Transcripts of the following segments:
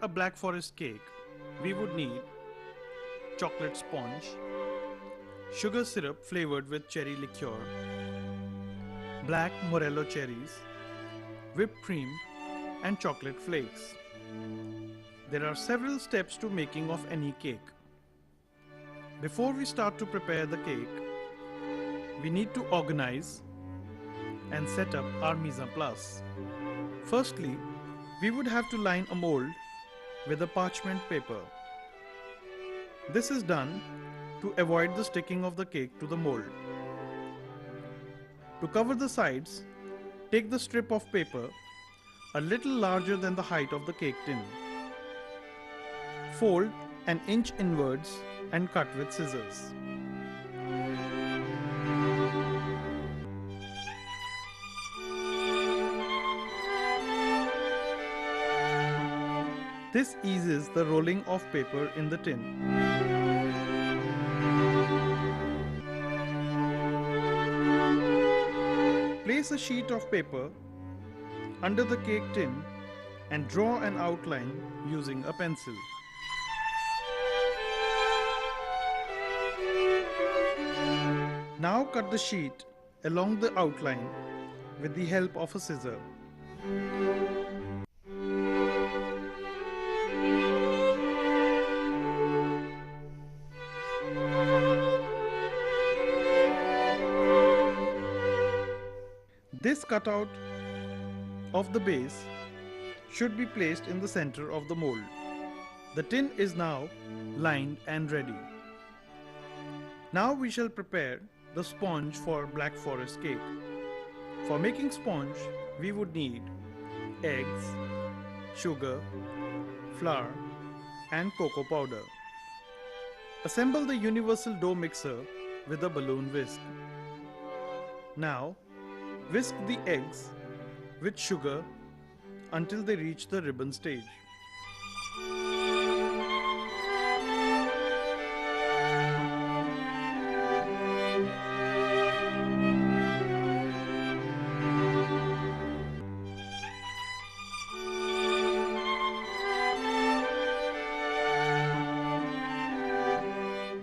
a Black Forest cake, we would need chocolate sponge, sugar syrup flavored with cherry liqueur, black Morello cherries, whipped cream, and chocolate flakes. There are several steps to making of any cake. Before we start to prepare the cake, we need to organize and set up our mise en place. Firstly, we would have to line a mold with a parchment paper. This is done to avoid the sticking of the cake to the mold. To cover the sides, take the strip of paper a little larger than the height of the cake tin. Fold an inch inwards and cut with scissors. This eases the rolling of paper in the tin. Place a sheet of paper under the cake tin and draw an outline using a pencil. Now cut the sheet along the outline with the help of a scissor. This cutout of the base should be placed in the center of the mold. The tin is now lined and ready. Now we shall prepare the sponge for Black Forest cake. For making sponge, we would need eggs, sugar, flour, and cocoa powder. Assemble the universal dough mixer with a balloon whisk. Now, whisk the eggs with sugar until they reach the ribbon stage.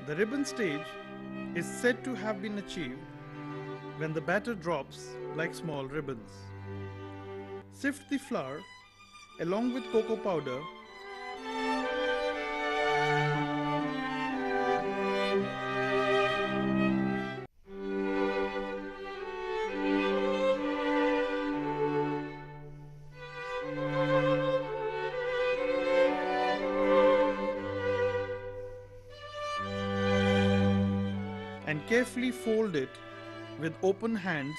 The ribbon stage is said to have been achieved when the batter drops like small ribbons. Sift the flour along with cocoa powder and carefully fold it with open hands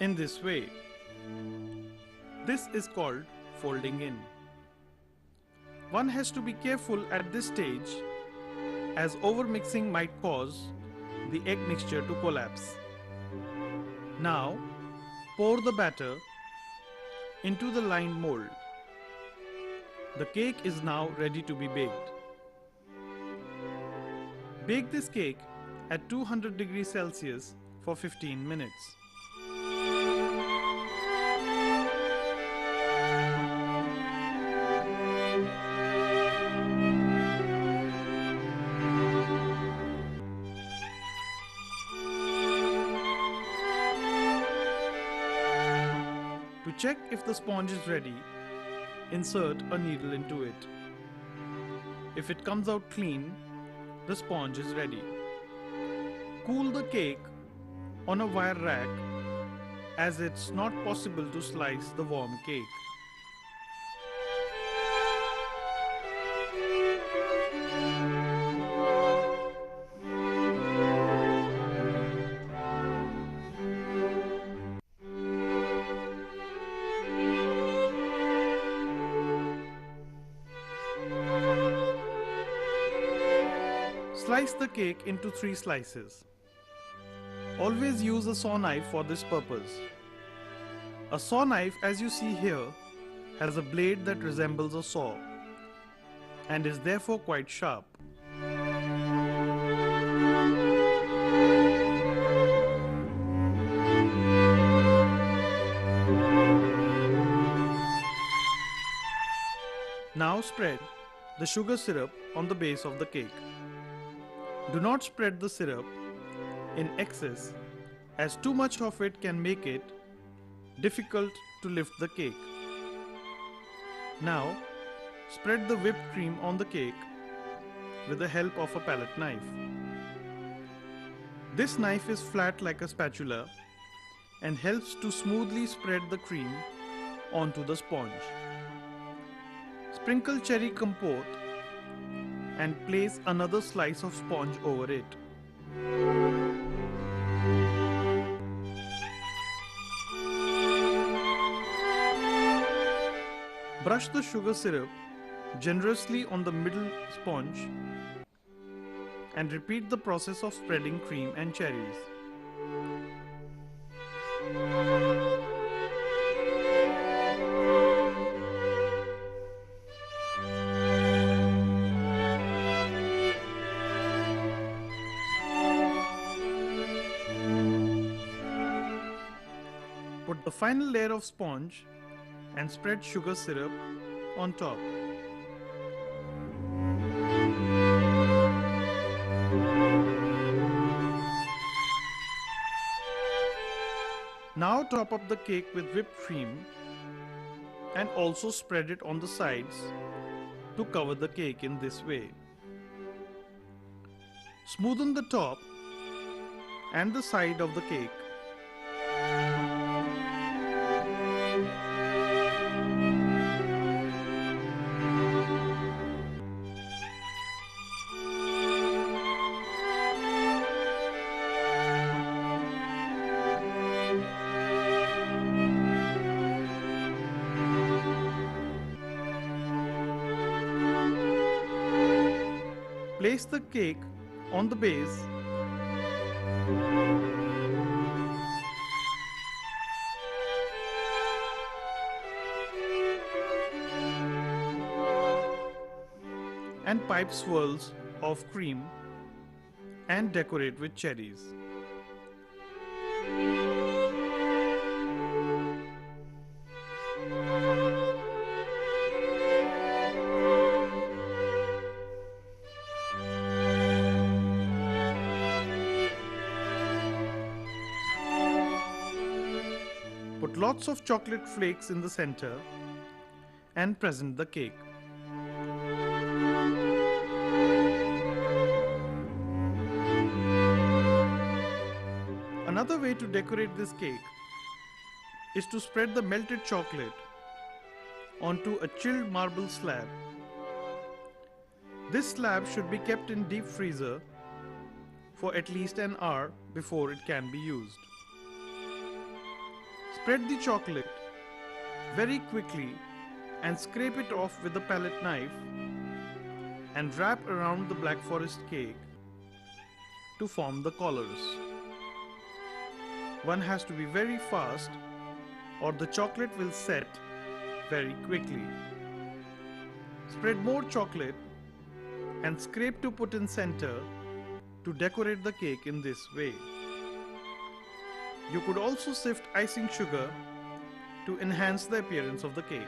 in this way. This is called folding in. One has to be careful at this stage as overmixing might cause the egg mixture to collapse. Now pour the batter into the lined mold. The cake is now ready to be baked. Bake this cake at 200 degrees Celsius for 15 minutes. To check if the sponge is ready, insert a needle into it. If it comes out clean, the sponge is ready. Cool the cake on a wire rack as it's not possible to slice the warm cake. Slice the cake into 3 slices. Always use a saw knife for this purpose. A saw knife, as you see here, has a blade that resembles a saw and is therefore quite sharp. Now spread the sugar syrup on the base of the cake. Do not spread the syrup in excess, as too much of it can make it difficult to lift the cake. Now spread the whipped cream on the cake with the help of a palette knife. This knife is flat like a spatula and helps to smoothly spread the cream onto the sponge. Sprinkle cherry compote and place another slice of sponge over it. Brush the sugar syrup generously on the middle sponge and repeat the process of spreading cream and cherries. Put the final layer of sponge and spread sugar syrup on top. Now top up the cake with whipped cream and also spread it on the sides to cover the cake in this way. Smoothen the top and the side of the cake. Place the cake on the base and pipe swirls of cream and decorate with cherries. Put lots of chocolate flakes in the center and present the cake. Another way to decorate this cake is to spread the melted chocolate onto a chilled marble slab. This slab should be kept in deep freezer for at least an hour before it can be used. Spread the chocolate very quickly and scrape it off with a palette knife and wrap around the Black Forest cake to form the collars. One has to be very fast or the chocolate will set very quickly. Spread more chocolate and scrape to put in center to decorate the cake in this way. You could also sift icing sugar to enhance the appearance of the cake.